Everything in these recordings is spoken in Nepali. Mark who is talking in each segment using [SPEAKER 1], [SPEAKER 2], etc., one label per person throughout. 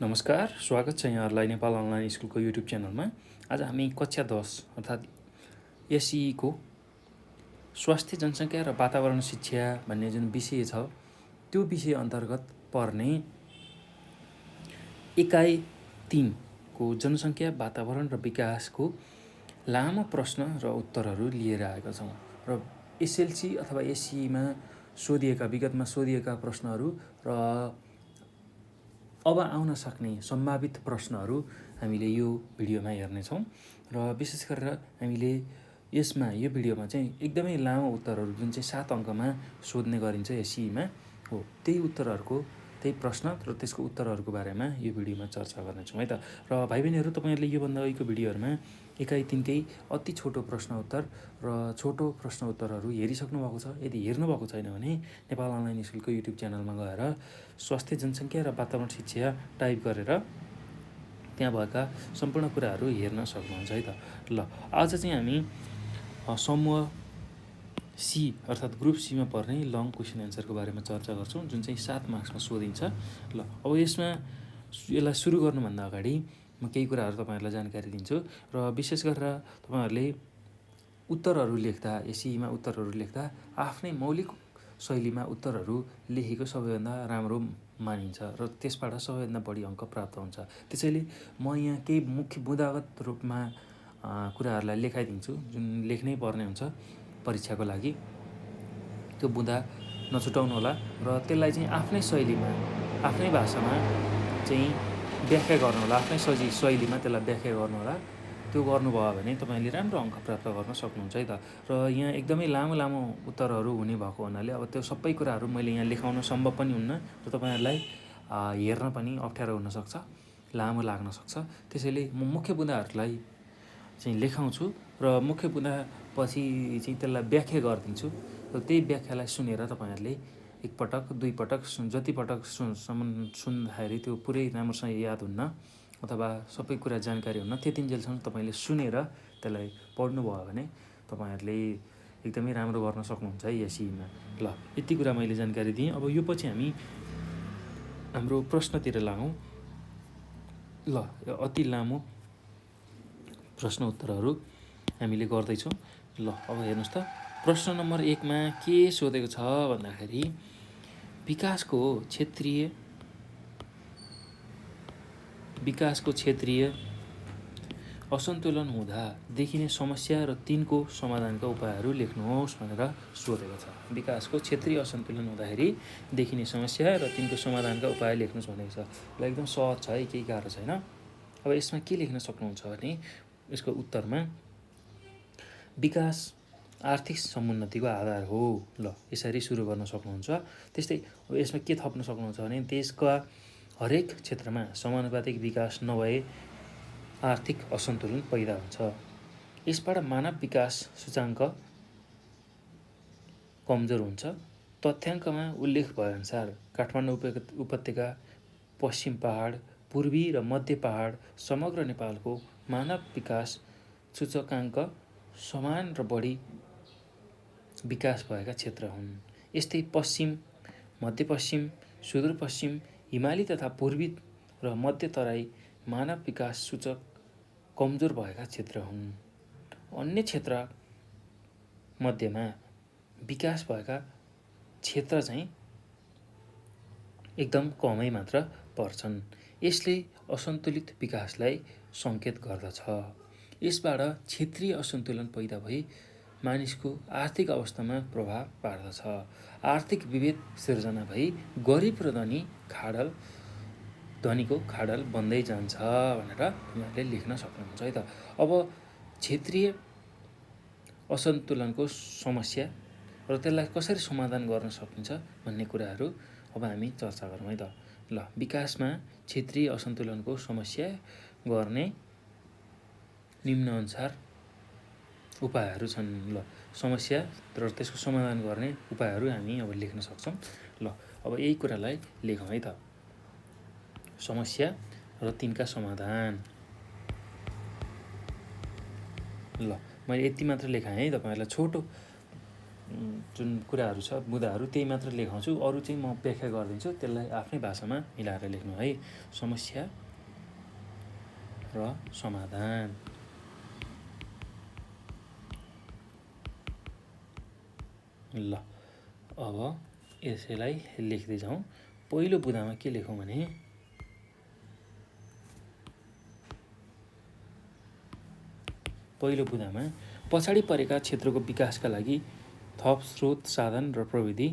[SPEAKER 1] नमस्कार, स्वागत छ यहाँहरूलाई नेपाल अनलाइन स्कुलको युट्युब च्यानलमा। आज हामी कक्षा 10 अर्थात् एसई को स्वास्थ्य जनसङ्ख्या र वातावरण शिक्षा भन्ने जुन विषय छ त्यो विषय अन्तर्गत पर्ने एकाइ 3 को जनसङ्ख्या, वातावरण र विकासको लामो प्रश्न र उत्तरहरू लिएर आएका छौँ र एसएलसी अथवा एसईमा विगतमा सोधिएका प्रश्नहरू र अब आउन सक्ने सम्भावित प्रश्नहरू हामीले यो भिडियोमा हेर्नेछौँ र विशेष गरेर हामीले यो भिडियोमा चाहिँ एकदमै लामो उत्तरहरू जुन चाहिँ 7 अङ्कमा सोध्ने गरिन्छ एसईमा हो त्यही प्रश्न र त्यसको उत्तरहरूको बारेमा यो भिडियोमा चर्चा गर्नेछौँ है त। र भाइ बहिनीहरू, तपाईँहरूले योभन्दा अगाडिको भिडियोहरूमा एकाइ 3कै अति छोटो प्रश्न उत्तर र छोटो प्रश्न उत्तरहरू हेरिसक्नु भएको छ। यदि हेर्नुभएको छैन भने नेपाल अनलाइन स्कुलको युट्युब च्यानलमा गएर स्वास्थ्य जनसङ्ख्या र वातावरण शिक्षा टाइप गरेर त्यहाँ भएका सम्पूर्ण कुराहरू हेर्न सक्नुहुन्छ है त। ल, आज चाहिँ हामी समूह सी अर्थात् ग्रुप सीमा पर्ने लङ क्वेसन एन्सरको बारेमा चर्चा गर्छौँ, जुन चाहिँ 7 मार्क्समा सोधिन्छ। ल, अब यसलाई सुरु गर्नुभन्दा अगाडि म केही कुराहरू तपाईँहरूलाई जानकारी दिन्छु र विशेष गरेर तपाईँहरूले उत्तरहरू लेख्दा, एसईमा उत्तरहरू लेख्दा आफ्नै मौलिक शैलीमा उत्तरहरू लेखेको सबैभन्दा राम्रो मानिन्छ र त्यसबाट सबैभन्दा बढी अङ्क प्राप्त हुन्छ। त्यसैले म यहाँ केही मुख्य बुँदागत रूपमा कुराहरूलाई लेखाइदिन्छु जुन लेख्नै पर्ने हुन्छ परीक्षाको लागि। त्यो बुँदा नछुटाउनु होला र त्यसलाई चाहिँ आफ्नै शैलीमा, आफ्नै भाषामा चाहिँ व्याख्या गर्नु होला, आफ्नै शैलीमा त्यसलाई व्याख्या गर्नु होला। त्यो गर्नुभयो भने तपाईँले राम्रो अङ्क प्राप्त गर्न सक्नुहुन्छ है त। र यहाँ एकदमै लामो उत्तरहरू हुने भएको हुनाले अब त्यो सबै कुराहरू मैले यहाँ लेखाउन सम्भव पनि हुन्न र तपाईँहरूलाई हेर्न पनि अप्ठ्यारो हुनसक्छ, लामो लाग्न सक्छ। त्यसैले म मुख्य बुँदाहरूलाई चाहिँ लेखाउँछु र मुख्य बुँदापछि चाहिँ त्यसलाई व्याख्या गरिदिन्छु र त्यही व्याख्यालाई सुनेर तपाईँहरूले एकपटक, दुईपटक, जतिपटक सुन्दाखेरि त्यो पुरै राम्रोसँग याद हुन्न अथवा सबै कुरा जानकारी हुन्न, त्यतिन्जेलसम्म तपाईँले सुनेर त्यसलाई पढ्नुभयो भने तपाईँहरूले एकदमै राम्रो गर्न सक्नुहुन्छ है एसईमा। ल, यति कुरा मैले जानकारी दिएँ। अब यो पछि हामी हाम्रो प्रश्नतिर लागौँ। ल, अति लामो प्रश्न उत्तरहरू हामीले गर्दैछौँ। ल, अब हेर्नुहोस् त, प्रश्न नम्बर 1मा के सोधेको छ भन्दाखेरि विकासको क्षेत्रीय असन्तुलन हुँदा देखिने समस्या र तिनको समाधानका उपायहरू लेख्नुहोस् भनेर सोधेको छ। विकासको क्षेत्रीय असन्तुलन हुँदाखेरि देखिने समस्या र तिनको समाधानका उपाय लेख्नुहोस् भनेको छ। ल, एकदम सहज छ है, केही गाह्रो छैन। अब यसमा के लेख्न सक्नुहुन्छ भने यसको उत्तरमा विकास आर्थिक समुन्नतिको आधार हो। ल, यसरी सुरु गर्न सक्नुहुन्छ। त्यस्तै अब यसमा के थप्न सक्नुहुन्छ भने देशका हरेक क्षेत्रमा समानुपातिक विकास नभए आर्थिक असन्तुलन पैदा हुन्छ। यसबाट मानव विकास सूचाङ्क कमजोर हुन्छ। तथ्याङ्कमा उल्लेख भएअनुसार काठमाडौँ उपत्यका, पश्चिम पहाड, पूर्वी र मध्य पहाड समग्र नेपालको मानव विकास सूचकाङ्क समान र बढी विकास भएका क्षेत्र हुन्। यस्तै पश्चिम, मध्यपश्चिम, सुदूरपश्चिम, हिमाली तथा पूर्वी र मध्य तराई मानव विकास सूचक कमजोर भएका क्षेत्र हुन्। अन्य क्षेत्र मध्येमा विकास भएका क्षेत्र चाहिँ एकदम कमै मात्र पर्छन्। यसले असन्तुलित विकासलाई सङ्केत गर्दछ। यसबाट क्षेत्रीय असन्तुलन पैदा भई मानिसको आर्थिक अवस्थामा प्रभाव पार्दछ। आर्थिक विभेद सिर्जना भई गरिब र धनीको खाडल बन्दै जान्छ भनेर उहाँले लेख्न सक्नुहुन्छ है त। अब क्षेत्रीय असन्तुलनको समस्या र त्यसलाई कसरी समाधान गर्न सकिन्छ भन्ने कुराहरू अब हामी चर्चा गरौँ है त। ल, विकासमा क्षेत्रीय असन्तुलनको समस्या गर्ने निम्नअनुसार उपायहरू छन्। ल, समस्या र त्यसको समाधान गर्ने उपायहरू हामी अब लेख्न सक्छौँ। ल, अब यही कुरालाई लेखौँ है त। समस्या र तिनका समाधान। ल, मैले यति मात्र लेखाएँ है, तपाईँहरूलाई छोटो जुन कुराहरू छ मुद्दाहरू त्यही मात्र लेखाउँछु, अरू चाहिँ म व्याख्या गरिदिन्छु, त्यसलाई आफ्नै भाषामा मिलाएर लेख्नु है। समस्या र समाधान। ल अब यसैलाई लेख्दै जाउँ। पहिलो बुँदामा के लेखौँ भने पहिलो बुँदामा पछाडि परेका क्षेत्रको विकासका लागि थप स्रोत साधन र प्रविधि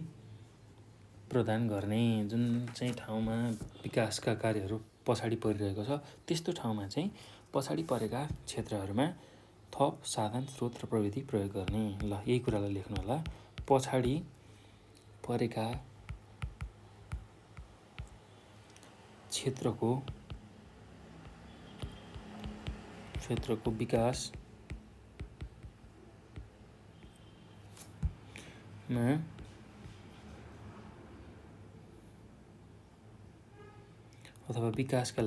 [SPEAKER 1] प्रदान गर्ने। जुन चाहिँ ठाउँमा विकासका कार्यहरू पछाडि परिरहेको छ त्यस्तो ठाउँमा चाहिँ पछाडि परेका क्षेत्रहरूमा थप साधन स्रोत र प्रविधि प्रयोग गर्ने। ल यही कुरालाई लेख्नु होला। पछाडि परेका क्षेत्रको विकासमा अथवा विकासका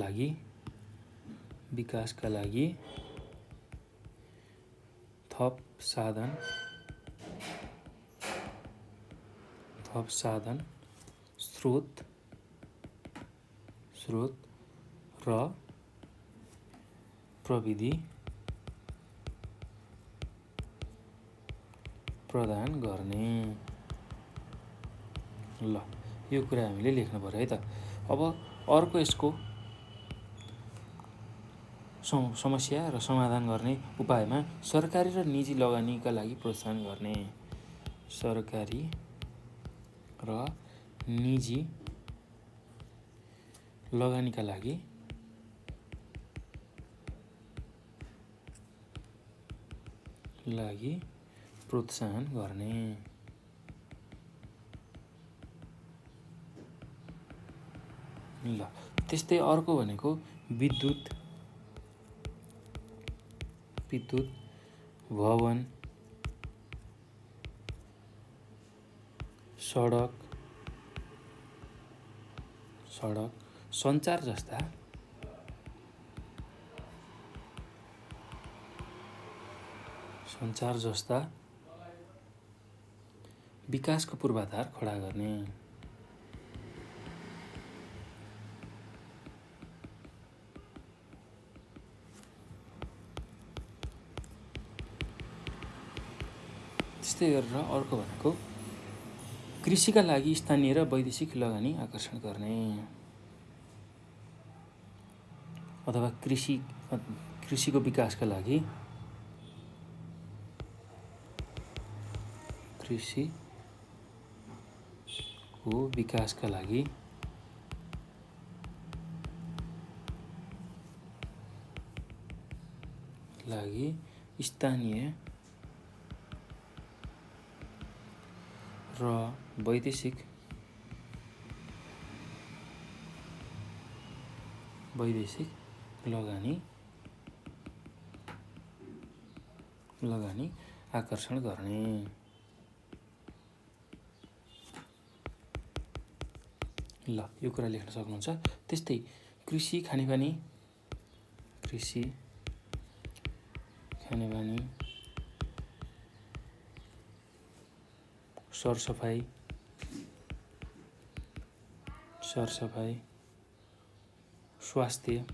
[SPEAKER 1] लागि थप साधन स्रोत र प्रविधि प्रदान गर्ने। ल यो कुरा हामीले लेख्नु पर्यो है त। अब अर्को यसको समस्या र समाधान गर्ने उपायमा सरकारी र निजी लगानीका लागि प्रोत्साहन गर्ने। सरकारी र निजी लगानीका लागि प्रोत्साहन गर्ने। ल त्यस्तै अर्को भनेको विद्युत भवन, सडक सञ्चार जस्ता विकासको पूर्वाधार खडा गर्ने। त्यस्तै गरेर अर्को भनेको कृषिका लागि स्थानीय र वैदेशिक लगानी आकर्षण गर्ने। अथवा कृषिको विकासका लागि स्थानीय र वैदेशिक लगानी आकर्षण गर्ने। ल यो कुरा लेख्न सक्नुहुन्छ। त्यस्तै कृषि खानेपानी सरसफाई स्वास्थ्य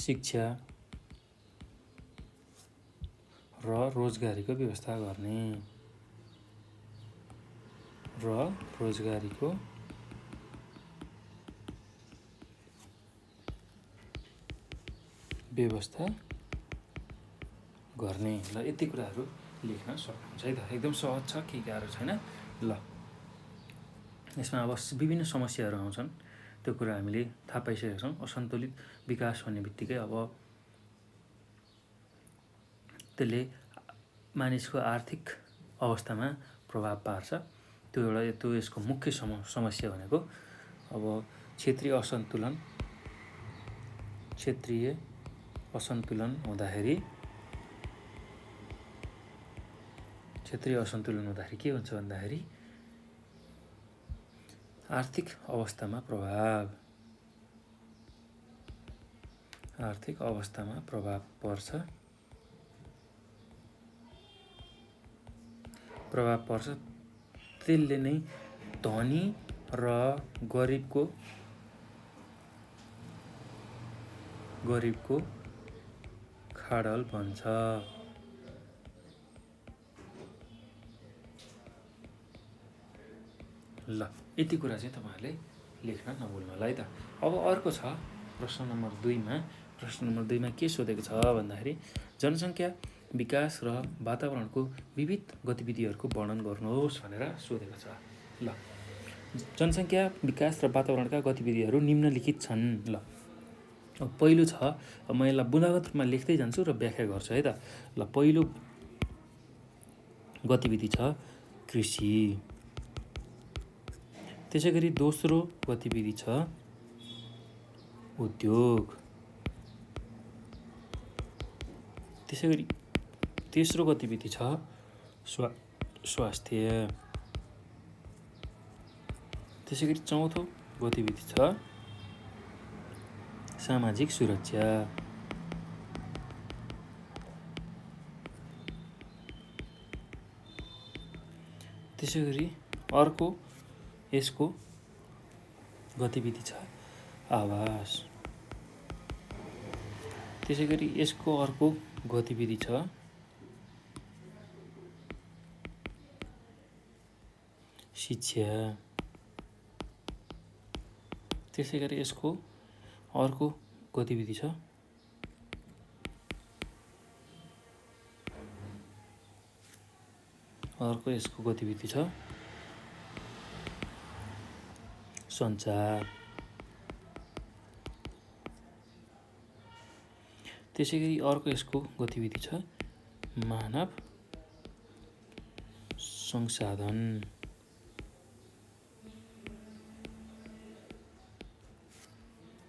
[SPEAKER 1] शिक्षा र रोजगारीको व्यवस्था गर्ने। ल यति कुराहरू लेख्न सक्नुहुन्छ है त। एकदम सहज छ, केही गाह्रो छैन। ल यसमा अब विभिन्न समस्याहरू आउँछन्, त्यो कुरा हामीले थाहा पाइसकेका छौँ। असन्तुलित विकास भन्ने बित्तिकै अब त्यसले मानिसको आर्थिक अवस्थामा प्रभाव पार्छ। त्यो यसको मुख्य समस्या भनेको अब क्षेत्रीय असन्तुलन हुँदाखेरि के हुन्छ भन्दाखेरि आर्थिक अवस्थामा प्रभाव पर्छ। प्रभाव पर्छ त्यसले नै धनी र गरिबको खाडल भन्छ। ल यति कुरा चाहिँ तपाईँहरूले लेख्न नभुल्नु होला है त। अब अर्को छ प्रश्न नम्बर 2मा। प्रश्न नम्बर 2मा के सोधेको छ भन्दाखेरि जनसङ्ख्या विकास र वातावरणको विविध गतिविधिहरूको वर्णन गर्नुहोस् भनेर सोधेको छ। ल जनसङ्ख्या विकास र वातावरणका गतिविधिहरू निम्नलिखित छन्। ल पहिलो छ, म यसलाई बुँदागत रूपमा लेख्दै जान्छु र व्याख्या गर्छु है त। ल पहिलो गतिविधि छ कृषि। त्यसै गरी दोस्रो गतिविधि छ उद्योग। त्यसै गरी तेस्रो गतिविधि छ स्वास्थ्य। त्यसै गरी चौथो गतिविधि छ सामाजिक सुरक्षा। त्यसै गरी अर्को यसको गतिविधि छ आवास। त्यसै गरी यसको अर्को गतिविधि छ शिक्षा। त्यसै गरी यसको अर्को गतिविधि छ सञ्चार। त्यसै गरी अर्को यसको गतिविधि छ मानव संसाधन।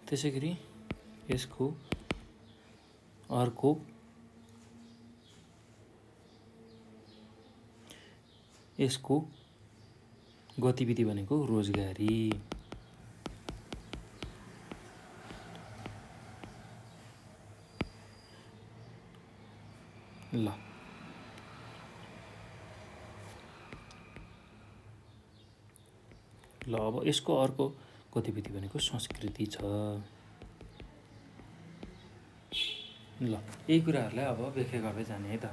[SPEAKER 1] त्यसै गरी यसको अर्को गतिविधि भनेको रोजगारी। ल अब यसको अर्को गतिविधि भनेको संस्कृति छ। ल यही कुराहरूलाई अब व्याख्या गर्दै जाने है त।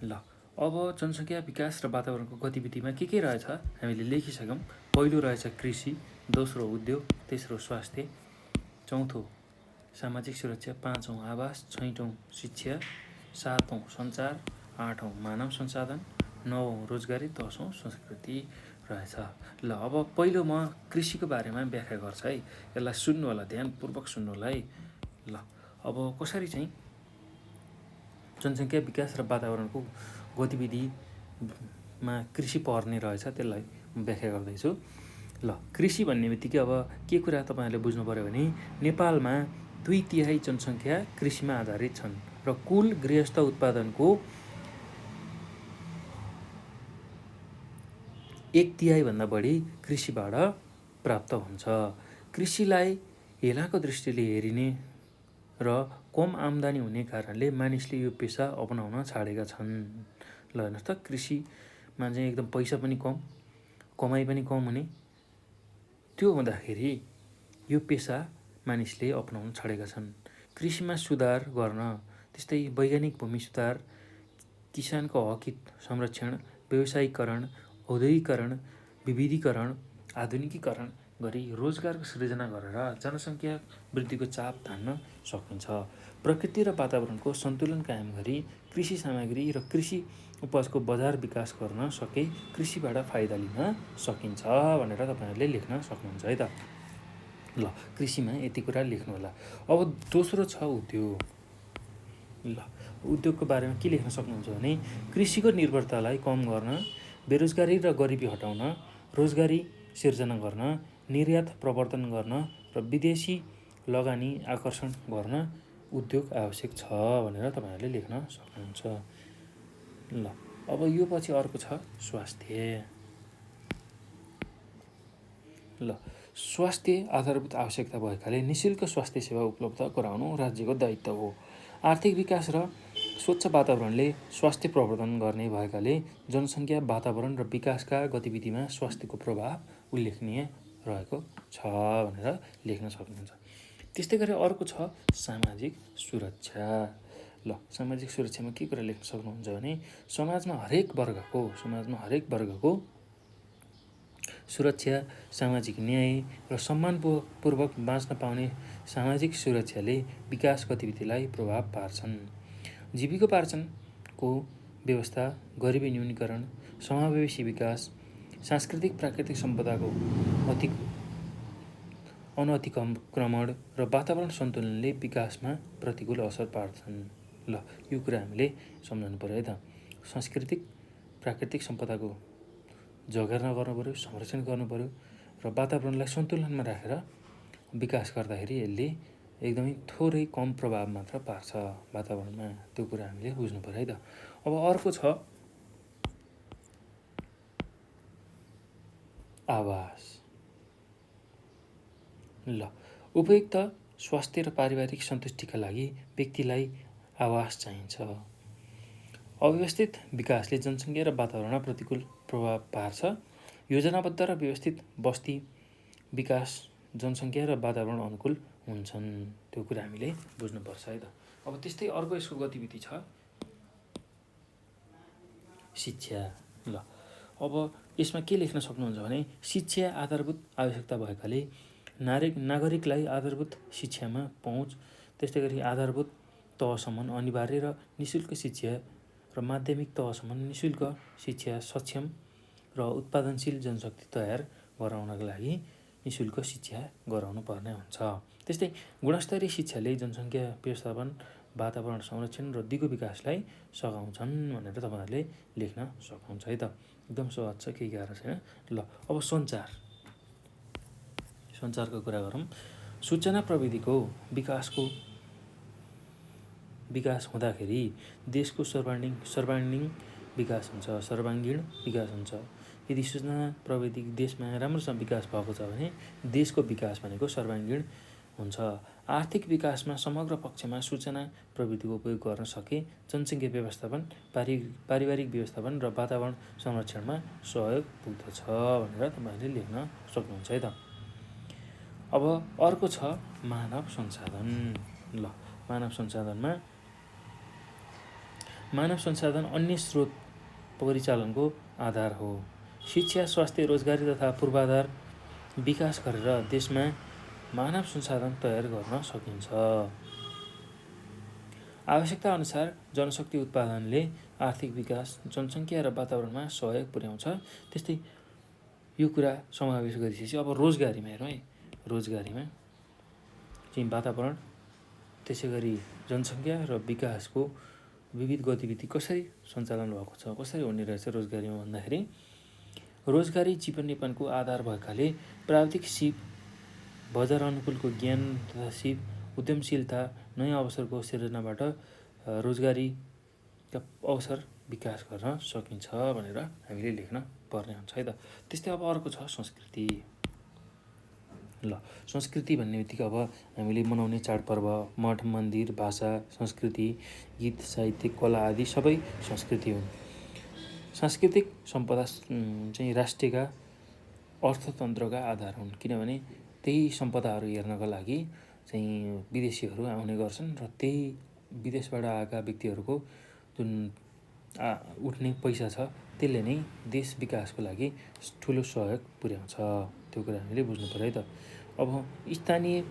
[SPEAKER 1] ल अब जनसङ्ख्या विकास र वातावरणको गतिविधिमा के रहेछ हामीले लेखिसक्यौँ। पहिलो रहेछ कृषि, दोस्रो उद्योग, तेस्रो स्वास्थ्य, चौथो सामाजिक सुरक्षा, पाँचौँ आवास, छैटौँ शिक्षा, सातौँ सञ्चार, आठौँ मानव संसाधन, नवौँ रोजगारी, दसौँ संस्कृति रहेछ। ल अब पहिलो म कृषिको बारेमा व्याख्या गर्छु है। यसलाई सुन्नु होला, ध्यानपूर्वक सुन्नु होला है। ल अब कसरी चाहिँ जनसङ्ख्या विकास र वातावरणको गतिविधिमा कृषि पर्ने रहेछ त्यसलाई व्याख्या गर्दैछु। ल कृषि भन्ने बित्तिकै अब के कुरा तपाईँहरूले बुझ्नु पऱ्यो भने नेपालमा 2/3 जनसङ्ख्या कृषिमा आधारित छन् र कुल गृहस्थ उत्पादनको 1/3 भन्दा बढी कृषिबाट प्राप्त हुन्छ। कृषिलाई हेलाको दृष्टिले हेरिने र कम आम्दानी हुने कारणले मानिसले यो पेसा अपनाउन छाडेका छन्। ल हेर्नुहोस् त, कृषिमा चाहिँ एकदम पैसा पनि कम, कमाइ पनि कम हुने, त्यो हुँदाखेरि यो पेसा मानिसले अपनाउन छाडेका छन्। कृषिमा सुधार गर्न, त्यस्तै वैज्ञानिक भूमि सुधार, किसानको हक संरक्षण, व्यवसायीकरण, औद्योगिकरण, विविधीकरण, आधुनिकीकरण गरी रोजगारको सृजना गरेर जनसङ्ख्या वृद्धिको चाप तान्न सकिन्छ। प्रकृति र वातावरणको सन्तुलन कायम गरी कृषि सामग्री र कृषि उपजको बजार विकास गर्न सके कृषिबाट फाइदा लिन सकिन्छ भनेर तपाईँहरूले लेख्न सक्नुहुन्छ है त। ल कृषिमा यति कुरा लेख्नु होला। अब दोस्रो छ उद्योग। ल उद्योगको बारेमा के लेख्न सक्नुहुन्छ भने कृषिको निर्भरतालाई कम गर्न, बेरोजगारी र गरिबी हटाउन, रोजगारी सिर्जना गर्न, निर्यात प्रवर्धन गर्न र विदेशी लगानी आकर्षण गर्न उद्योग आवश्यक छ भनेर तपाईँहरूले लेख्न सक्नुहुन्छ। ल अब यो पछि अर्को छ स्वास्थ्य। ल स्वास्थ्य आधारभूत आवश्यकता भएकाले निःशुल्क स्वास्थ्य सेवा उपलब्ध गराउनु राज्यको दायित्व हो। आर्थिक विकास र स्वच्छ वातावरणले स्वास्थ्य प्रवर्धन गर्ने भएकाले जनसङ्ख्या, वातावरण र विकासका गतिविधिमा स्वास्थ्यको प्रभाव उल्लेखनीय रहेको छ भनेर लेख्न सक्नुहुन्छ। त्यस्तै गरी अर्को छ सामाजिक सुरक्षा। ल, सामाजिक सुरक्षामा के कुरा लेख्न सक्नुहुन्छ भने समाजमा हरेक वर्गको सुरक्षा, सामाजिक न्याय र सम्मानपूर्वक बाँच्न पाउने सामाजिक सुरक्षाले विकास गतिविधिलाई प्रभाव पार्छन्। जीविकोपार्जनको व्यवस्था, गरिबी न्यूनीकरण, समावेशी विकास, सांस्कृतिक प्राकृतिक सम्पदाको अनअतिक्रमण र वातावरण सन्तुलनले विकासमा प्रतिकूल असर पार्छन्। ल, यो कुरा हामीले सम्झनु पर्यो है त। सांस्कृतिक प्राकृतिक सम्पदाको जगेर्ना गर्नु पर्यो, संरक्षण गर्नु पर्यो र वातावरणलाई सन्तुलनमा राखेर विकास गर्दाखेरि यसले एकदमै थोरै कम प्रभाव मात्र पार्छ वातावरणमा। त्यो कुरा हामीले बुझ्नु पर्यो है त। अब अर्को छ आवास। ल, उपयुक्त स्वास्थ्य र पारिवारिक सन्तुष्टिका लागि व्यक्तिलाई आवास चाहिन्छ। अव्यवस्थित विकासले जनसङ्ख्या र वातावरणमा प्रतिकूल प्रभाव पार्छ। योजनाबद्ध र व्यवस्थित बस्ती विकास जनसङ्ख्या र वातावरण अनुकूल हुन्छन्। त्यो कुरा हामीले बुझ्नुपर्छ है त। अब त्यस्तै अर्को यसको गतिविधि छ शिक्षा। ल, अब यसमा के लेख्न सक्नुहुन्छ भने शिक्षा आधारभूत आवश्यकता भएकाले नागरिकलाई आधारभूत शिक्षामा पहुँच, त्यस्तै गरी आधारभूत तहसम्म अनिवार्य र निःशुल्क शिक्षा र माध्यमिक तहसम्म निःशुल्क शिक्षा सक्षम र उत्पादनशील जनशक्ति तयार गराउनका लागि निःशुल्क शिक्षा गराउनु पर्ने हुन्छ। त्यस्तै गुणस्तरीय शिक्षाले जनसङ्ख्या व्यवस्थापन, वातावरण संरक्षण र दिगो विकासलाई सघाउँछन् भनेर तपाईँहरूले लेख्न सक्नुहुन्छ है त। एकदम सहज छ, केही गाह्रो छैन। ल, अब सञ्चारको कुरा गरौँ। सूचना प्रविधिको विकास हुँदाखेरि देशको सर्वाङ्गीण विकास हुन्छ। यदि सूचना प्रविधिक देशमा राम्रोसँग विकास भएको छ भने देशको विकास भनेको सर्वाङ्गीण हुन्छ। आर्थिक विकासमा समग्र पक्षमा सूचना प्रविधिको उपयोग गर्न सके जनसङ्ख्या व्यवस्थापन, पारिवारिक व्यवस्थापन र वातावरण संरक्षणमा सहयोग पुग्दछ भनेर तपाईँहरूले लेख्न सक्नुहुन्छ है त। अब अर्को छ मानव संसाधन। ल, मानव संसाधन अन्य स्रोत परिचालनको आधार हो। शिक्षा, स्वास्थ्य, रोजगारी तथा पूर्वाधार विकास गरेर देशमा मानव संसाधन तयार गर्न सकिन्छ। आवश्यकता अनुसार जनशक्ति उत्पादनले आर्थिक विकास, जनसङ्ख्या र वातावरणमा सहयोग पुर्याउँछ। त्यस्तै यो कुरा समावेश गरिसकेपछि अब रोजगारीमा हेरौँ है। रोजगारीमा चाहिँ वातावरण, त्यसै गरी जनसङ्ख्या र विकासको विविध गतिविधि कसरी सञ्चालन भएको छ, कसरी हुने रहेछ रोजगारीमा भन्दाखेरि रोजगारी जीवनयापनको आधार भएकाले प्राविधिक सिप, बजार अनुकूलको ज्ञान तथा सिप, उद्यमशीलता, नयाँ अवसरको सिर्जनाबाट रोजगारीका अवसर विकास गर्न सकिन्छ भनेर हामीले लेख्न पर्ने हुन्छ है त। त्यस्तै अब अर्को छ संस्कृति। ल, संस्कृति भन्ने बित्तिकै अब हामीले मनाउने चाडपर्व, मठ मन्दिर, भाषा, संस्कृति, गीत, साहित्य, कला आदि सबै संस्कृति हुन्। सांस्कृतिक सम्पदा चाहिँ राष्ट्रका अर्थतन्त्रका आधार हुन्, किनभने त्यही सम्पदाहरू हेर्नका लागि चाहिँ विदेशीहरू आउने गर्छन् र त्यही विदेशबाट आएका व्यक्तिहरूको जुन उठ्ने पैसा छ त्यसले नै देश विकासको लागि ठुलो सहयोग पुर्याउँछ। त्यो कुरा हामीले बुझ्नु पर्यो है त। अब स्थानीय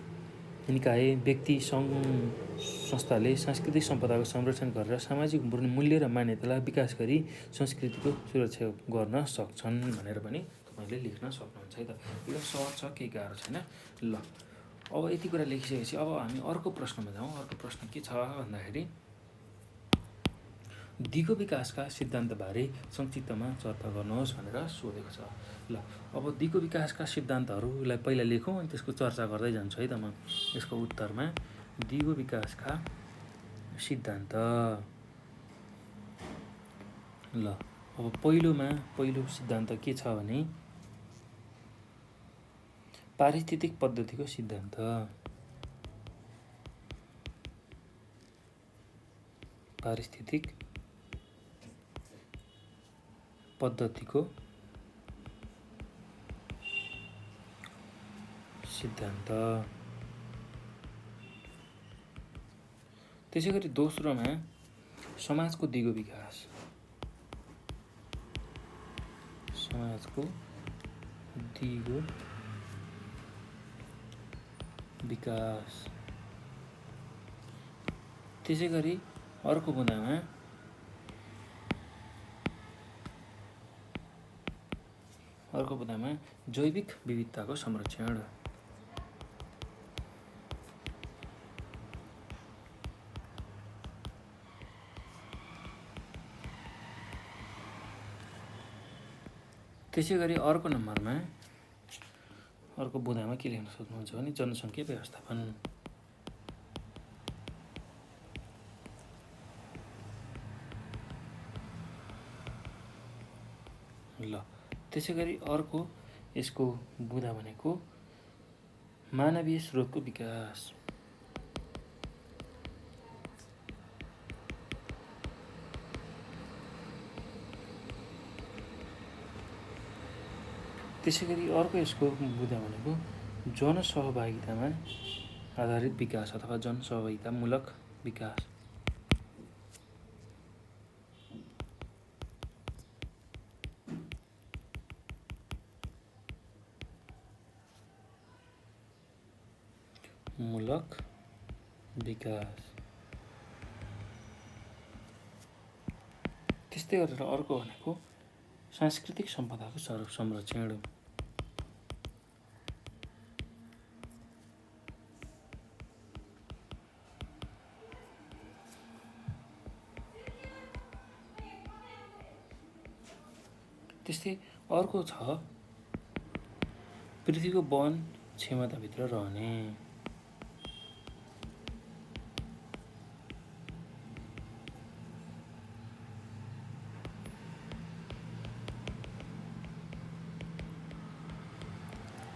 [SPEAKER 1] निकाय, व्यक्ति, सङ्घ संस्थाले सांस्कृतिक सम्पदाको संरक्षण गरेर सामाजिक मूल्य र मान्यतालाई विकास गरी संस्कृतिको सुरक्षा गर्न सक्छन् भनेर पनि तपाईँले लेख्न सक्नुहुन्छ है त। यो सहज छ, केही गाह्रो छैन। ल, अब यति कुरा लेखिसकेपछि अब हामी अर्को प्रश्नमा जाउँ। अर्को प्रश्न के छ भन्दाखेरि दिगो विकासका सिद्धान्तबारे संक्षिप्तमा चर्चा गर्नुहोस् भनेर सोधेको छ। ल, अब दिगो विकासका सिद्धान्तहरूलाई पहिला लेखौँ अनि त्यसको चर्चा गर्दै जान्छु है त म। यसको उत्तरमा दिगो विकासका सिद्धान्त। ल, अब पहिलो सिद्धान्त के छ भने पारिस्थितिक पद्धतिको सिद्धान्त। पारिस्थितिक पद्धतिको सिद्धान्त। त्यसै गरी दोस्रोमा समाजको दिगो विकास। समाजको दिगो विकास। त्यसै गरी अर्को बुँदामा जैविक विविधताको संरक्षण। त्यसै गरी अर्को नम्बरमा अर्को बुँदामा के लेख्न सक्नुहुन्छ भने जनसङ्ख्या व्यवस्थापन। ल त्यसै गरी अर्को यसको बुँदा भनेको मानवीय स्रोतको विकास। त्यसै गरी अर्को यसको बुँदा भनेको जनसहभागितामा आधारित विकास अथवा जनसहभागितामूलक विकास। मूलक विकास। त्यस्तै गरेर अर्को भनेको सांस्कृतिक सम्पदाको संरक्षण। त्यस्तै अर्को छ पृथ्वीको वन क्षमताभित्र रहने।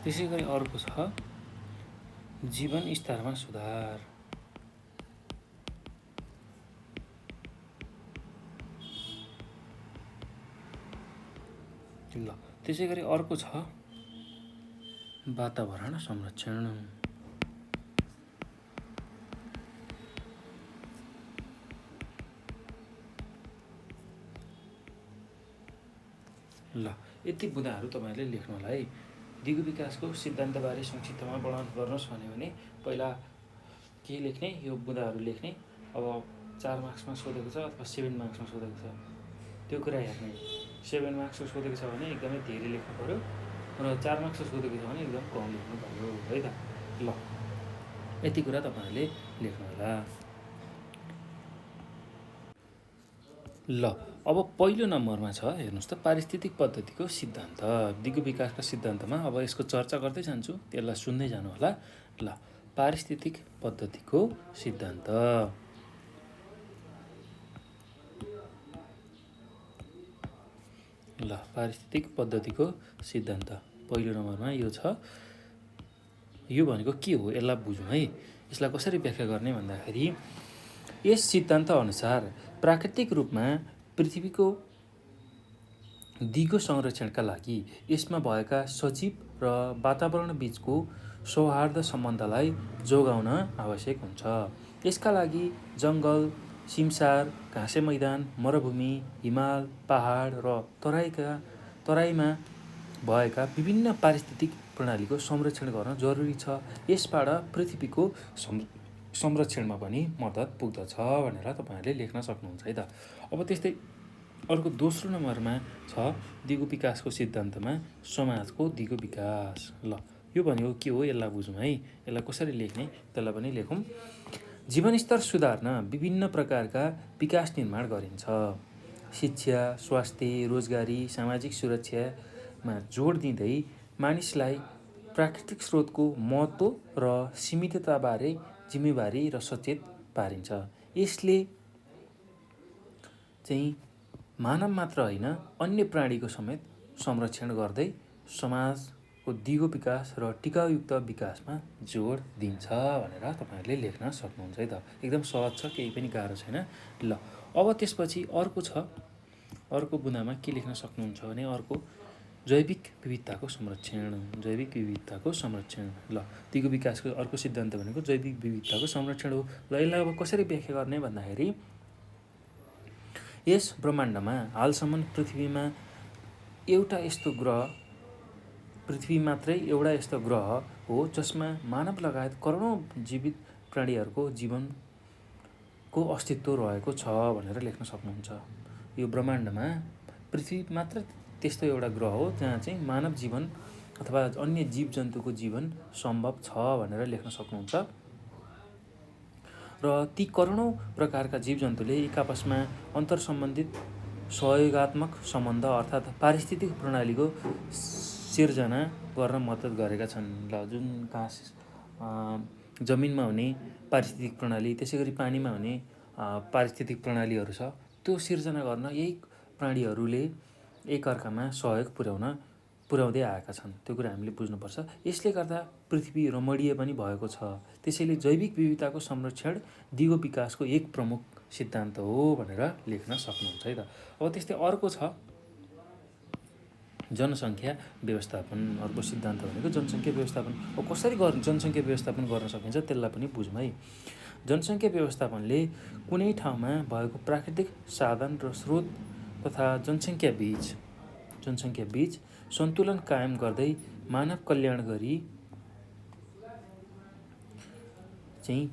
[SPEAKER 1] त्यसै गरी अर्को छ जीवन स्तरमा सुधार। ल त्यसै गरी अर्को छ वातावरण संरक्षण। ल यति बुँदाहरू तपाईँहरूले लेख्नु होला है। दिगो विकासको सिद्धान्तबारे संक्षिप्तमा वर्णन गर्नुहोस् भन्यो भने पहिला के लेख्ने, यो बुँदाहरू लेख्ने। अब 4 मार्क्समा सोधेको छ अथवा 7 मार्क्समा सोधेको छ त्यो कुरा हेर्ने। 7 मार्क्सको सोधेको छ भने एकदमै धेरै लेख्नु पऱ्यो र 4 मार्क्सको सोधेको छ भने एकदम कम लेख्नु पऱ्यो है त। ल यति कुरा तपाईँहरूले लेख्नु होला। ल अब पहिलो नम्बरमा छ हेर्नुहोस् त पारिस्थितिक पद्धतिको सिद्धान्त। दिगो विकासका सिद्धान्तमा अब यसको चर्चा गर्दै जान्छु, त्यसलाई सुन्दै जानु होला। ल पारिस्थितिक पद्धतिको सिद्धान्त। ल पारिस्थितिक पद्धतिको सिद्धान्त पहिलो नम्बरमा यो छ। यो भनेको के हो यसलाई बुझौँ है। यसलाई कसरी व्याख्या गर्ने भन्दाखेरि यस सिद्धान्त अनुसार प्राकृतिक रूपमा पृथ्वीको दिगो संरक्षणका लागि यसमा भएका सजीव र वातावरण बीचको सौहार्द सम्बन्धलाई जोगाउन आवश्यक हुन्छ। यसका लागि जङ्गल, सिमसार, घाँसे मैदान, मरुभूमि, हिमाल, पहाड र तराईमा भएका विभिन्न पारिस्थितिक प्रणालीको संरक्षण गर्न जरुरी छ। यसबाट पृथ्वीको संरक्षणमा पनि मद्दत पुग्दछ भनेर तपाईँहरूले लेख्न सक्नुहुन्छ है त। अब त्यस्तै अर्को दोस्रो नम्बरमा छ दिगो विकासको सिद्धान्तमा समाजको दिगो विकास। ल यो भनेको के हो यसलाई बुझौँ है। यसलाई कसरी लेख्ने त्यसलाई पनि लेखौँ। जीवनस्तर सुधार्न विभिन्न प्रकारका विकास निर्माण गरिन्छ। शिक्षा, स्वास्थ्य, रोजगारी, सामाजिक सुरक्षामा जोड दिँदै मानिसलाई प्राकृतिक स्रोतको महत्त्व र सीमितताबारे जिम्मेवारी र सचेत पारिन्छ। यसले चाहिँ मानव मात्र होइन अन्य प्राणीको समेत संरक्षण गर्दै समाजको दिगो विकास र टिकाउयुक्त विकासमा जोड दिन्छ भनेर तपाईँहरूले लेख्न सक्नुहुन्छ है त। एकदम सहज छ, केही पनि गाह्रो छैन। ल अब त्यसपछि अर्को बुँदामा के लेख्न सक्नुहुन्छ भने अर्को जैविक विविधताको संरक्षण। जैविक विविधताको संरक्षण। ल, दिगो विकासको अर्को सिद्धान्त भनेको जैविक विविधताको संरक्षण हो। ल, यसलाई अब कसरी व्याख्या गर्ने भन्दाखेरि यस ब्रह्माण्डमा हालसम्म पृथ्वीमा पृथ्वी मात्रै एउटा यस्तो ग्रह हो जसमा मानव लगायत करोडौँ जीवित प्राणीहरूको जीवनको अस्तित्व रहेको छ भनेर लेख्न सक्नुहुन्छ। यो ब्रह्माण्डमा पृथ्वी मात्र त्यस्तो एउटा ग्रह हो जहाँ चाहिँ मानव जीवन अथवा अन्य जीव जन्तुको जीवन सम्भव छ भनेर लेख्न सक्नुहुन्छ। र ती करोडौँ प्रकारका जीव जन्तुले एक आपसमा अन्तर्सम्बन्धित सहयोगात्मक सम्बन्ध अर्थात् पारिस्थितिक प्रणालीको सिर्जना गर्न मद्दत गरेका छन्। ल, जुन घाँस जमिनमा हुने पारिस्थितिक प्रणाली, त्यसै गरी पानीमा हुने पारिस्थितिक प्रणालीहरू छ, त्यो सिर्जना गर्न यही प्राणीहरूले एकअर्कामा सहयोग पुर्याउँदै आएका छन्। त्यो कुरा हामीले बुझ्नुपर्छ। यसले गर्दा पृथ्वी रमणीय पनि भएको छ। त्यसैले जैविक विविधताको संरक्षण दिगो विकासको एक प्रमुख सिद्धान्त हो भनेर लेख्न सक्नुहुन्छ है त। अब त्यस्तै अर्को छ जनसङ्ख्या व्यवस्थापन। अर्को सिद्धान्त भनेको जनसङ्ख्या व्यवस्थापन। अब कसरी जनसङ्ख्या व्यवस्थापन गर्न सकिन्छ त्यसलाई पनि बुझौँ है। जनसङ्ख्या व्यवस्थापनले कुनै ठाउँमा भएको प्राकृतिक साधन र स्रोत तथा जनसङ्ख्या बीच सन्तुलन कायम गर्दै मानव कल्याण गरी चाहिँ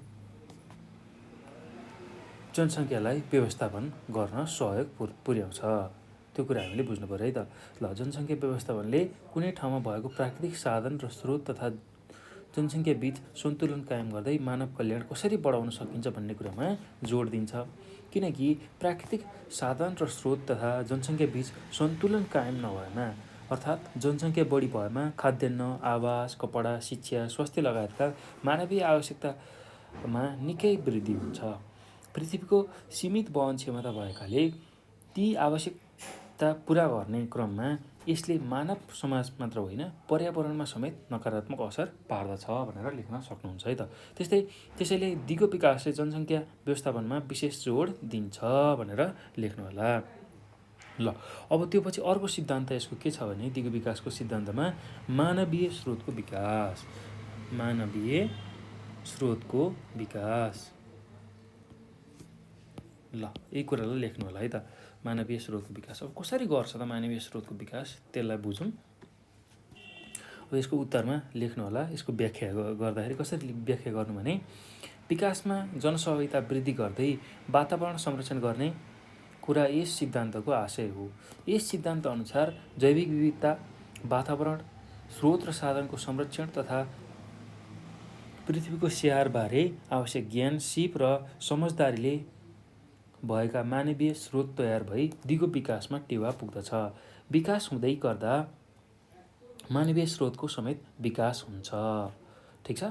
[SPEAKER 1] जनसङ्ख्यालाई व्यवस्थापन गर्न सहयोग पुर्याउँछ। त्यो कुरा हामीले बुझ्नु पर्यो है त। ल, जनसङ्ख्या व्यवस्थापनले कुनै ठाउँमा भएको प्राकृतिक साधन र स्रोत तथा जनसङ्ख्या बीच सन्तुलन कायम गर्दै मानव कल्याण कसरी बढाउन सकिन्छ भन्ने कुरामा जोड दिन्छ। किनकि प्राकृतिक साधन र स्रोत तथा जनसङ्ख्या बीच सन्तुलन कायम नभएमा अर्थात् जनसङ्ख्या बढी भएमा खाद्यान्न, आवास, कपडा, शिक्षा, स्वास्थ्य लगायतका मानवीय आवश्यकतामा निकै वृद्धि हुन्छ। पृथ्वीको सीमित वहन क्षमता भएकाले ती आवश्यकता पुरा गर्ने क्रममा यसले मानव समाज मात्र होइन पर्यावरणमा समेत नकारात्मक असर पार्दछ भनेर लेख्न सक्नुहुन्छ है त। त्यसैले दिगो विकासले जनसङ्ख्या व्यवस्थापनमा विशेष जोड दिन्छ भनेर लेख्नुहोला। ल, अब त्यो पछि अर्को सिद्धान्त यसको के छ भने दिगो विकासको सिद्धान्तमा मानवीय स्रोतको विकास। मानवीय स्रोतको विकास। ल, यही कुरालाई लेख्नु होला है त। मानवीय स्रोतको विकास अब कसरी गर्छ त मानवीय स्रोतको विकास, त्यसलाई बुझौँ। अब यसको उत्तरमा लेख्नु होला। यसको व्याख्या गर्दाखेरि कसरी व्याख्या गर्नु भने विकासमा जनसहभागिता वृद्धि गर्दै वातावरण संरक्षण गर्ने कुरा यस सिद्धान्तको आशय हो। यस सिद्धान्त अनुसार जैविक विविधता, वातावरण, स्रोत र साधनको संरक्षण तथा पृथ्वीको स्याहारबारे आवश्यक ज्ञान, सिप र समझदारीले भएका मानवीय स्रोत तयार भई दिगो विकासमा टेवा पुग्दछ। विकास हुँदै गर्दा मानवीय स्रोतको समेत विकास हुन्छ। ठिक छ।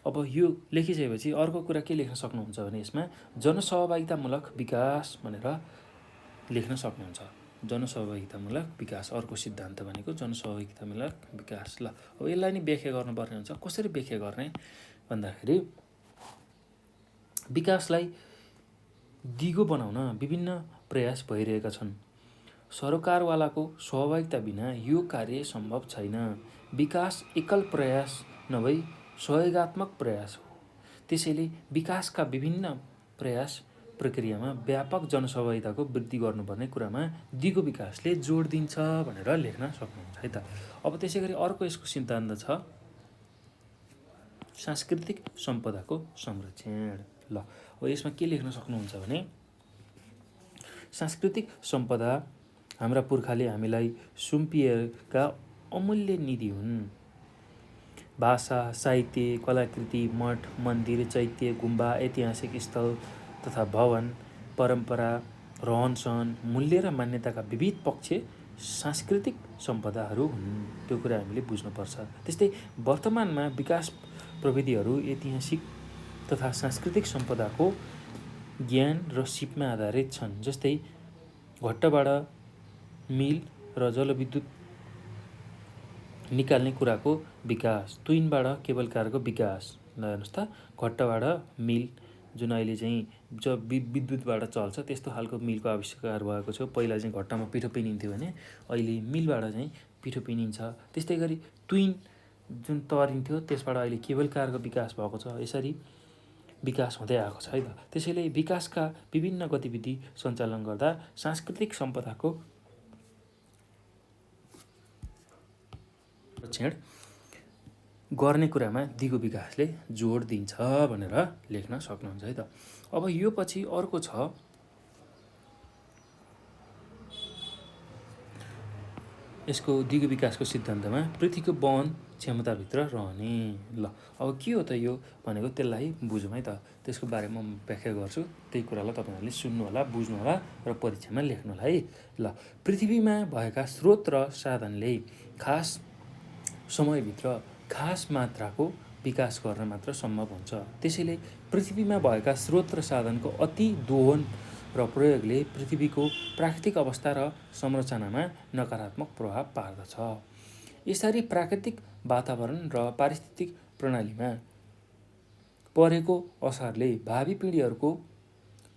[SPEAKER 1] अब यो लेखिसकेपछि अर्को कुरा के लेख्न सक्नुहुन्छ भने यसमा जनसहभागितामूलक विकास भनेर लेख्न सक्नुहुन्छ। जनसहभागितामूलक विकास अर्को सिद्धान्त भनेको जनसहभागितामूलक विकास। ल, अब यसलाई नै व्याख्या गर्नुपर्ने हुन्छ। कसरी व्याख्या गर्ने भन्दाखेरि विकासलाई दिगो बनाउन विभिन्न प्रयास भइरहेका छन्। सरकारवालाको सहभागिता बिना यो कार्य सम्भव छैन। विकास एकल प्रयास नभई सहयोगात्मक प्रयास हो। त्यसैले विकासका विभिन्न प्रयास प्रक्रियामा व्यापक जनसहभागिताको वृद्धि गर्नुपर्ने कुरामा दिगो विकासले जोड दिन्छ भनेर लेख्न सक्नुहुन्छ है त। अब त्यसै गरी अर्को यसको सिद्धान्त छ सांस्कृतिक सम्पदाको संरक्षण। ल, अब यसमा के लेख्न सक्नुहुन्छ भने सांस्कृतिक सम्पदा हाम्रा पुर्खाले हामीलाई सुम्पिएका अमूल्य निधि हुन्। भाषा, साहित्य, कलाकृति, मठ, मन्दिर, चैत्य, गुम्बा, ऐतिहासिक स्थल तथा भवन, परम्परा, रहनसहन, मूल्य र मान्यताका विविध पक्ष सांस्कृतिक सम्पदाहरू हुन्। त्यो कुरा हामीले बुझ्नुपर्छ। त्यस्तै वर्तमानमा विकास प्रविधिहरू ऐतिहासिक तथा सांस्कृतिक सम्पदाको ज्ञान र सिपमा आधारित छन्। जस्तै घट्टबाट मिल र जलविद्युत निकाल्ने कुराको विकास, तुइनबाट केबल कारको विकास। ल, हेर्नुहोस् त, घट्टबाट मिल जुन अहिले चाहिँ विद्युतबाट चल्छ त्यस्तो खालको मिलको आविष्कार भएको छ। पहिला चाहिँ घट्टामा पिठो पिनिन्थ्यो भने अहिले मिलबाट चाहिँ पिठो पिनिन्छ। त्यस्तै गरी तुइन जुन तरिन्थ्यो त्यसबाट अहिले केबल कारको विकास भएको छ। यसरी विकास हुँदै आएको छ है त। त्यसैले विकासका विभिन्न गतिविधि सञ्चालन गर्दा सांस्कृतिक सम्पदाको संरक्षण गर्ने कुरामा दिगो विकासले जोड दिन्छ भनेर लेख्न सक्नुहुन्छ है त। अब यो पछि अर्को छ यसको दिगो विकासको सिद्धान्तमा पृथ्वीको वहन क्षमताभित्र रहने। ल अब के हो त यो भनेको त्यसलाई बुझौँ है त। त्यसको बारेमा म व्याख्या गर्छु, त्यही कुरालाई तपाईँहरूले सुन्नु होला, बुझ्नु होला र परीक्षामा लेख्नु होला है। ल पृथ्वीमा भएका स्रोत र साधनले खास समयभित्र खास मात्राको विकास गर्न मात्र सम्भव हुन्छ। त्यसैले पृथ्वीमा भएका स्रोत र साधनको अति दोहन र प्रयोगले पृथ्वीको प्राकृतिक अवस्था र संरचनामा नकारात्मक प्रभाव पार्दछ। यसरी प्राकृतिक वातावरण र पारिस्थितिक प्रणालीमा परेको असरले भावी पिँढीहरूको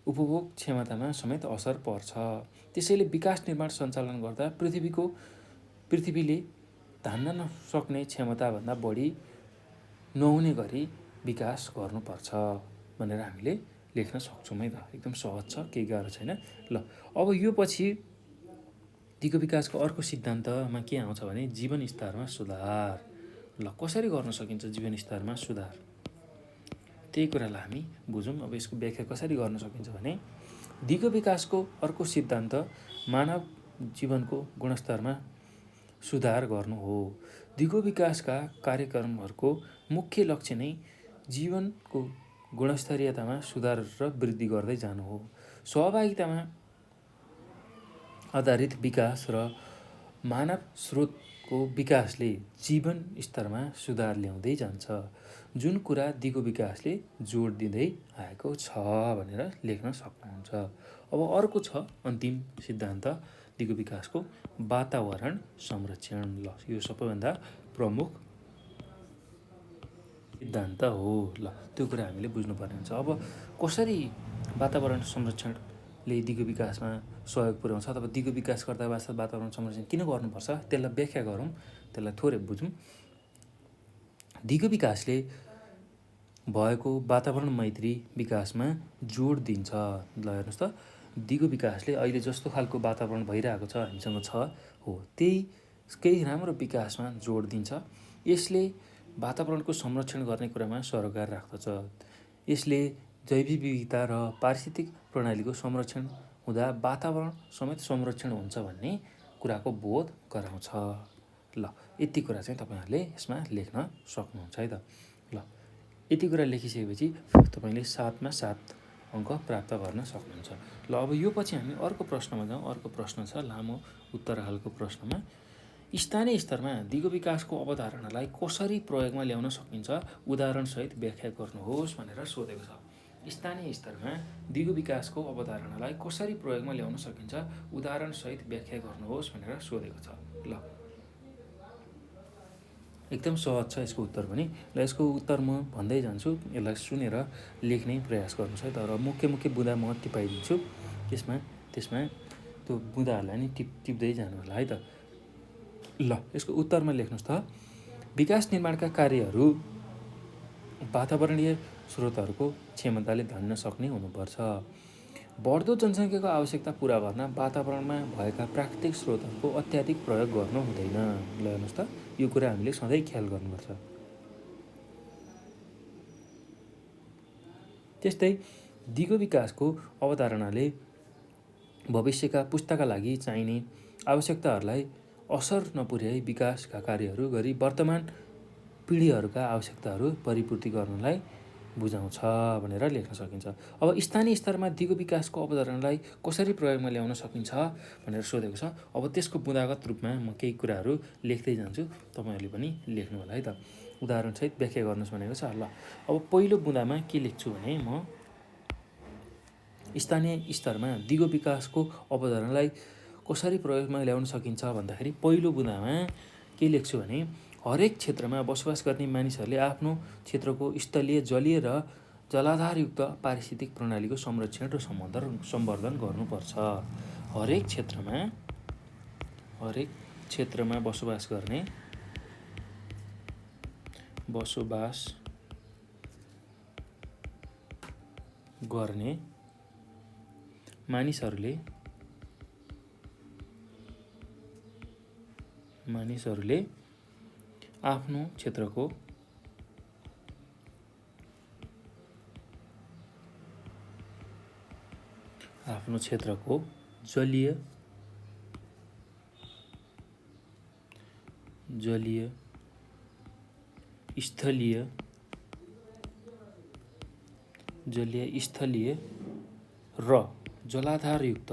[SPEAKER 1] उपभोग क्षमतामा समेत असर पर्छ। त्यसैले विकास निर्माण सञ्चालन गर्दा पृथ्वीले धान्न नसक्ने क्षमताभन्दा बढी नहुने गरी विकास गर्नुपर्छ भनेर हामीले लेख्न सक्छौँ है त। एकदम सहज छ, केही गाह्रो छैन। ल अब यो पछि दिगो विकासको अर्को सिद्धान्तमा के आउँछ भने जीवन स्तरमा सुधार। ल कसरी गर्न सकिन्छ जीवन स्तरमा सुधार, त्यही कुरालाई हामी बुझौँ। अब यसको व्याख्या कसरी गर्न सकिन्छ भने दिगो विकासको अर्को सिद्धान्त मानव जीवनको गुणस्तरमा सुधार गर्नु हो। दिगो विकासका कार्यक्रमहरूको मुख्य लक्ष्य नै जीवनको गुणस्तरीयतामा सुधार र वृद्धि गर्दै जानु हो। सहभागितामा आधारित विकास र मानव स्रोतको विकासले जीवन स्तरमा सुधार ल्याउँदै जान्छ, जुन कुरा दिगो विकासले जोड दिँदै आएको छ भनेर लेख्न सक्नुहुन्छ। अब अर्को छ अन्तिम सिद्धान्त दिगो विकासको वातावरण संरक्षण। ल यो सबैभन्दा प्रमुख सिद्धान्त हो। ल त्यो कुरा हामीले बुझ्नुपर्ने हुन्छ। अब कसरी वातावरण संरक्षणले दिगो विकासमा सहयोग पुर्याउँछ अथवा दिगो विकास गर्दा वातावरण संरक्षण किन गर्नुपर्छ त्यसलाई व्याख्या गरौँ, त्यसलाई थोरै बुझौँ। दिगो विकासले भएको वातावरण मैत्री विकासमा जोड दिन्छ। ल हेर्नुहोस् त, दिगो विकासले अहिले जस्तो खालको वातावरण भइरहेको छ हामीसँग छ हो केही राम्रो विकासमा जोड दिन्छ। यसले वातावरणको संरक्षण गर्ने कुरामा सरोकार राख्दछ। यसले जैविक विविधता र पारिस्थितिक प्रणालीको संरक्षण हुँदा वातावरण समेत संरक्षण हुन्छ भन्ने कुराको बोध गराउँछ। ल यति कुरा चाहिँ तपाईँहरूले यसमा लेख्न सक्नुहुन्छ है त। ल यति कुरा लेखिसकेपछि तपाईँले 7मा 7 अङ्क प्राप्त गर्न सक्नुहुन्छ। ल अब यो पछि हामी अर्को प्रश्नमा जाउँ। अर्को प्रश्न छ लामो उत्तर खालको प्रश्नमा स्थानीय स्तरमा दिगो विकासको अवधारणालाई कसरी प्रयोगमा ल्याउन सकिन्छ उदाहरणसहित व्याख्या गर्नुहोस् भनेर सोधेको छ। स्थानीय स्तरमा दिगो विकासको अवधारणालाई कसरी प्रयोगमा ल्याउन सकिन्छ उदाहरणसहित व्याख्या गर्नुहोस् भनेर सोधेको छ। ल एकदम सहज छ यसको उत्तर पनि। ल यसको उत्तर म भन्दै जान्छु, यसलाई सुनेर लेख्ने प्रयास गर्नुहोस् है त। र मुख्य बुँदा म टिपाइदिन्छु, त्यसमा त्यो बुँदाहरूलाई नि टिप्दै जानु होला है त। ल यसको उत्तरमा लेख्नुहोस् त विकास निर्माणका कार्यहरू वातावरणीय स्रोतहरूको क्षमताले धान्न सक्ने हुनुपर्छ। बढ्दो जनसङ्ख्याको आवश्यकता पुरा गर्न वातावरणमा भएका प्राकृतिक स्रोतहरूको अत्याधिक प्रयोग गर्नु हुँदैन। ल हेर्नुहोस् त यो कुरा हामीले सधैँ ख्याल गर्नुपर्छ। त्यस्तै दिगो विकासको अवधारणाले भविष्यका पुस्ताका लागि चाहिने आवश्यकताहरूलाई असर नपुर्याई विकासका कार्यहरू गरी वर्तमान पिँढीहरूका आवश्यकताहरू परिपूर्ति गर्नलाई बुझाउँछ भनेर लेख्न सकिन्छ। अब स्थानीय स्तरमा दिगो विकासको अवधारणालाई कसरी प्रयोगमा ल्याउन सकिन्छ भनेर सोधेको छ। अब त्यसको बुँदागत रूपमा म केही कुराहरू लेख्दै जान्छु, तपाईँहरूले पनि लेख्नु होला है त। उदाहरणसहित व्याख्या गर्नुहोस् भनेको छ। ल अब पहिलो बुँदामा के लेख्छु भने म स्थानीय स्तरमा दिगो विकासको अवधारणालाई कसरी प्रयोगमा ल्याउन सकिन्छ भन्दाखेरि पहिलो बुँदामा के लेख्छु भने हरेक क्षेत्रमा बसोबास गर्ने मानिसहरूले आफ्नो क्षेत्रको स्थलीय जलीय र जलाधारयुक्त पारिस्थितिक प्रणालीको संरक्षण र सम्वर्धन गर्नुपर्छ। हरेक क्षेत्रमा बसोबास गर्ने मानिसहरूले आफ्नो क्षेत्रको जलीय, स्थलीय र जलाधारयुक्त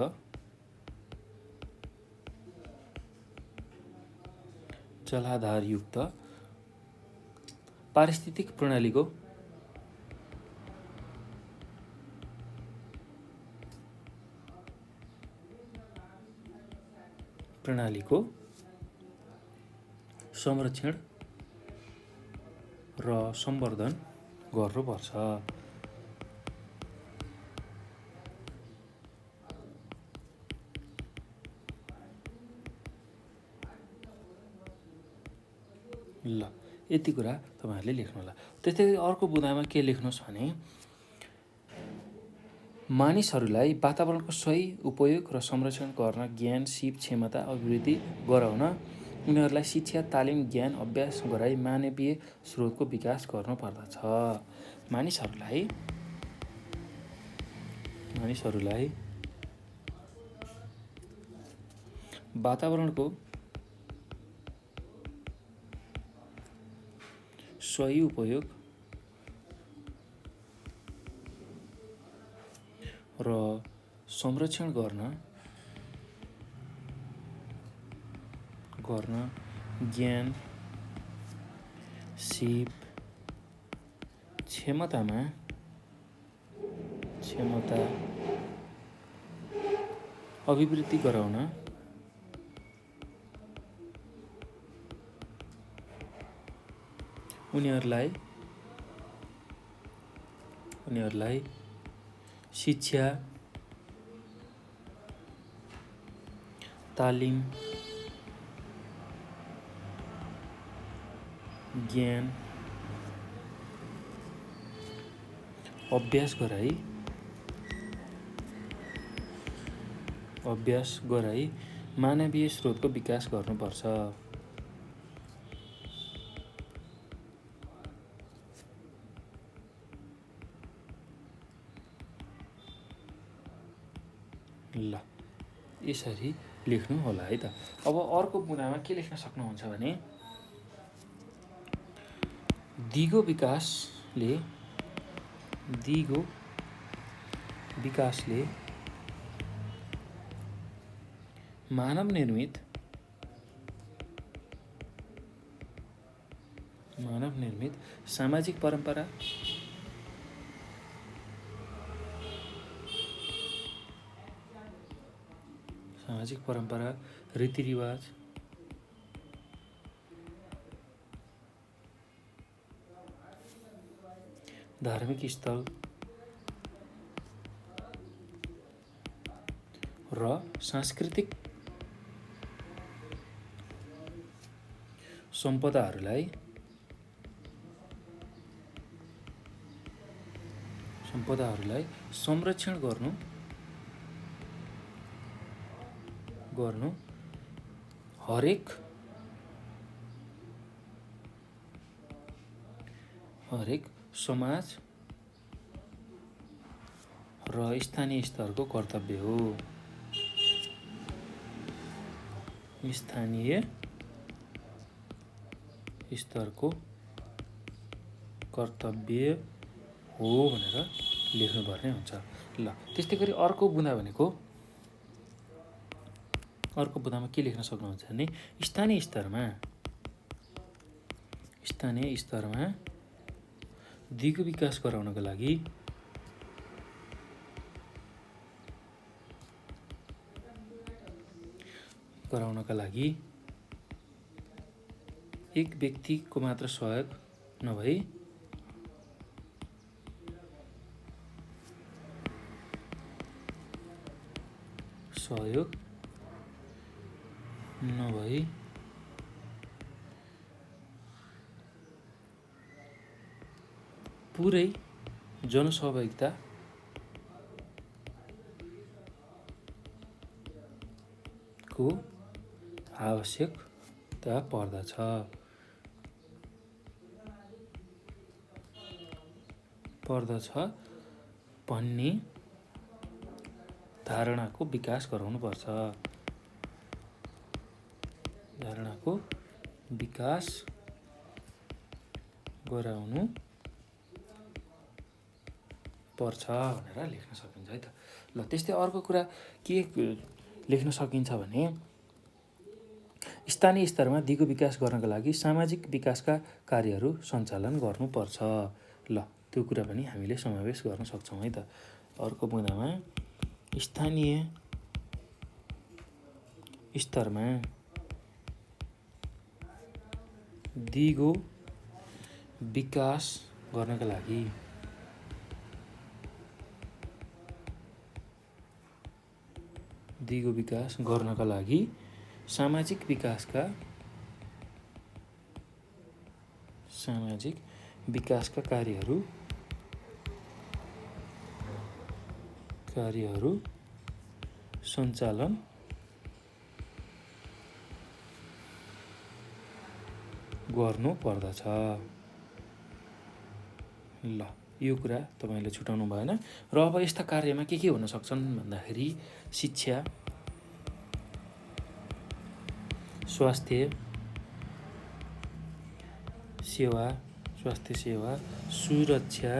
[SPEAKER 1] पारिस्थितिक प्रणालीको संरक्षण र सम्वर्धन गर्नुपर्छ। ल यति कुरा तपाईहरुले लेख्नु होला। त्यस्तै अर्को बुँदामा के लेख्नुस् भने मानिसहरूलाई वातावरणको सही उपयोग र संरक्षण गर्न ज्ञान, सिप, क्षमता अभिवृद्धि गराउन उनीहरूलाई शिक्षा, तालिम, ज्ञान, अभ्यास गराई मानवीय स्रोतको विकास गर्नुपर्दछ। मानिसहरूलाई वातावरणको सही उपयोग र संरक्षण गर्न ज्ञान, सिप, क्षमता अभिवृद्धि गराउन उनीहरूलाई शिक्षा, तालिम, ज्ञान, अभ्यास गराई मानवीय स्रोतको विकास गर्नुपर्छ। ल यसरी लेख्नु होला है त। अब अर्को बुँदामा के लेख्न सक्नुहुन्छ भने दिगो विकासले मानव निर्मित सामाजिक परम्परा, रीतिरिवाज, धार्मिक स्थल र सांस्कृतिक सम्पदाहरूलाई संरक्षण गर्नु हरेक समाज र स्थानीय स्तरको कर्तव्य हो। भनेर लेख्नुपर्ने हुन्छ। ल त्यस्तै गरी अर्को बुँदामा के लेख्न सक्नुहुन्छ भने स्थानीय स्तरमा दिगो विकास गराउनका लागि एक व्यक्तिको मात्र सहयोग नभई सहयोग नभई पुरै जनसहभागिता को आवश्यकता पर्दछ भन्ने धारणाको विकास गराउनुपर्छ। पर्छ भनेर लेख्न सकिन्छ है त। ल त्यस्तै अर्को कुरा के लेख्न सकिन्छ भने स्थानीय स्तरमा दिगो विकास गर्नका लागि सामाजिक विकासका कार्यहरू सञ्चालन गर्नुपर्छ। ल त्यो कुरा पनि हामीले समावेश गर्न सक्छौँ है त। अर्को बुँदामा स्थानीय स्तरमा दिगो विकास गर्नका लागि सामाजिक विकासका कार्यहरू सञ्चालन गर्नु पर्दछ। ल यो कुरा तपाईँले छुटाउनु भएन। र अब यस्ता कार्यमा के हुन सक्छन् भन्दाखेरि शिक्षा, स्वास्थ्य सेवा, सुरक्षा,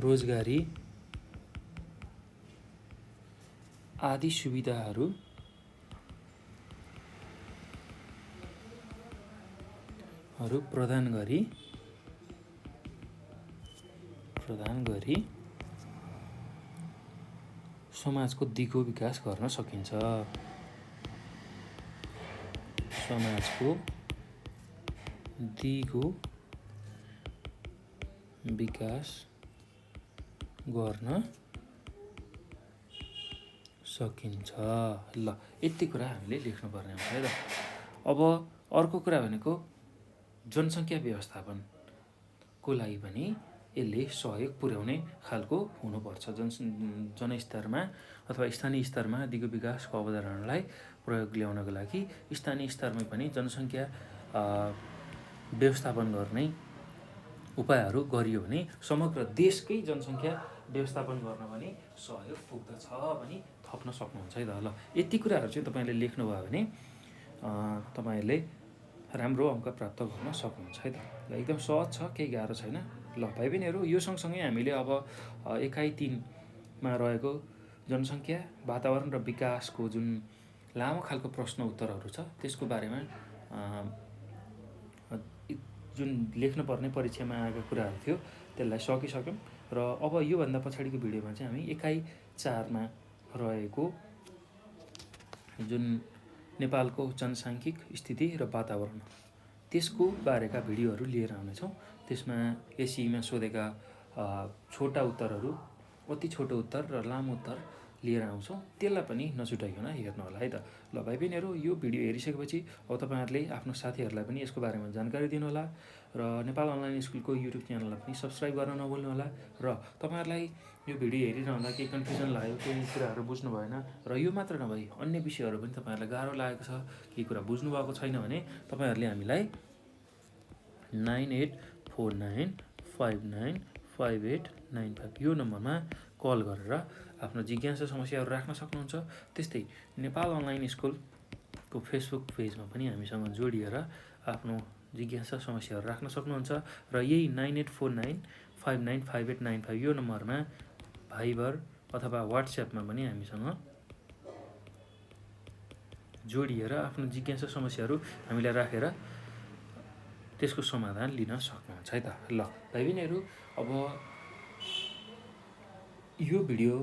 [SPEAKER 1] रोजगारी आदि सुविधाहरू प्रदान गरी समाजको दिगो विकास गर्न सकिन्छ। ल यति कुरा हामीले लेख्नुपर्ने हुन्छ है त। अब अर्को कुरा भनेको जनसङ्ख्या व्यवस्थापनको लागि पनि यसले सहयोग पुर्याउने खालको हुनुपर्छ। जनस्तरमा अथवा स्थानीय स्तरमा दिगो विकासको अवधारणालाई प्रयोग ल्याउनको लागि स्थानीय स्तरमा पनि जनसङ्ख्या व्यवस्थापन गर्ने उपायहरू गरियो भने समग्र देशकै जनसङ्ख्या व्यवस्थापन गर्न पनि सहयोग पुग्दछ भनी थप्न सक्नुहुन्छ है त। ल यति कुराहरू चाहिँ तपाईँले लेख्नुभयो भने तपाईँहरूले राम्रो अङ्क प्राप्त गर्न सक्नुहुन्छ है त। ल एकदम सहज छ, केही गाह्रो छैन। ल भाइ बहिनीहरू, यो सँगसँगै हामीले अब एकाइ 3मा रहेको जनसङ्ख्या, वातावरण र विकासको जुन लामो खालको प्रश्न उत्तरहरू छ त्यसको बारेमा जुन लेख्नुपर्ने परीक्षामा आएका कुराहरू थियो त्यसलाई सकिसक्यौँ। र अब योभन्दा पछाडिको भिडियोमा चाहिँ हामी एकाइ 4मा रहेको जुन नेपालको जनसाङ्खिक स्थिति र वातावरण त्यसको बारेका भिडियोहरू लिएर आउनेछौँ। त्यसमा एसईमा सोधेका छोटा उत्तरहरू, अति छोटो उत्तर र लामो उत्तर लिएर आउँछौँ। त्यसलाई पनि नछुटाइकन हेर्नु होला है त। ल भाइ बहिनीहरू, यो भिडियो हेरिसकेपछि अब तपाईँहरूले आफ्नो साथीहरूलाई पनि यसको बारेमा जानकारी दिनुहोला र नेपाल अनलाइन स्कुलको युट्युब च्यानललाई पनि सब्सक्राइब गर्न नभुल्नु होला। र तपाईँहरूलाई यो भिडियो हेरिरहँदा केही कन्फ्युजन लाग्यो, केही कुराहरू बुझ्नु भएन र यो मात्र नभई अन्य विषयहरू पनि तपाईँहरूलाई गाह्रो लागेको छ, केही कुरा बुझ्नुभएको छैन भने तपाईँहरूले हामीलाई 9849595895 यो नम्बरमा कल गरेर आफ्नो जिज्ञासा समस्याहरू राख्न सक्नुहुन्छ। त्यस्तै नेपाल अनलाइन स्कुलको फेसबुक पेजमा पनि हामीसँग जोडिएर आफ्नो जिज्ञासा समस्याहरू राख्न सक्नुहुन्छ। र यही 9849595895 यो नम्बरमा भाइबर अथवा वाट्सएपमा पनि हामीसँग जोडिएर आफ्नो जिज्ञासा समस्याहरू हामीलाई राखेर त्यसको समाधान लिन सक्नुहुन्छ है त। ल भाइ बहिनीहरू, अब यो भिडियो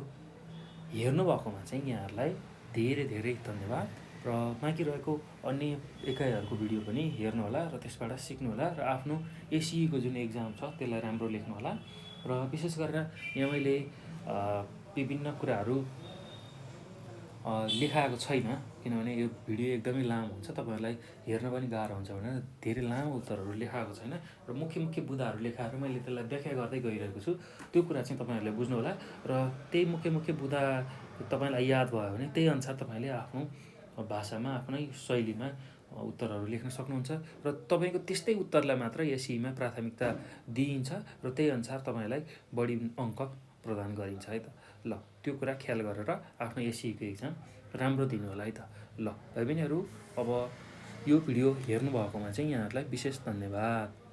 [SPEAKER 1] हेर्नुभएकोमा चाहिँ यहाँहरूलाई धेरै धेरै धन्यवाद। र बाँकी रहेको अन्य एकाइहरूको भिडियो पनि हेर्नुहोला र त्यसबाट सिक्नुहोला र आफ्नो एसईको जुन एक्जाम छ त्यसलाई राम्रो लेख्नुहोला। र विशेष गरेर यहाँ मैले विभिन्न कुराहरू लेखाएको छैन, किनभने यो भिडियो एकदमै लामो हुन्छ, तपाईँहरूलाई हेर्न पनि गाह्रो हुन्छ भनेर धेरै लामो उत्तरहरू लेखाएको छैन र मुख्य मुख्य बुँदाहरू लेखाएर मैले त्यसलाई व्याख्या गर्दै गइरहेको छु। त्यो कुरा चाहिँ तपाईँहरूले बुझ्नु होला र त्यही मुख्य मुख्य बुँदा तपाईँलाई याद भयो भने त्यही अनुसार तपाईँले आफ्नो भाषामा आफ्नै शैलीमा उत्तरहरू लेख्न सक्नुहुन्छ र तपाईँको त्यस्तै उत्तरलाई मात्र एसईमा प्राथमिकता दिइन्छ र त्यही अनुसार तपाईँलाई बढी अङ्क प्रदान गरिन्छ है त। ल त्यो कुरा ख्याल गरेर आफ्नो एसईको इक्जाम राम्रो दिनु होला है त। ल भाइ बहिनीहरू, अब यो भिडियो हेर्नुभएकोमा चाहिँ यहाँहरूलाई विशेष धन्यवाद।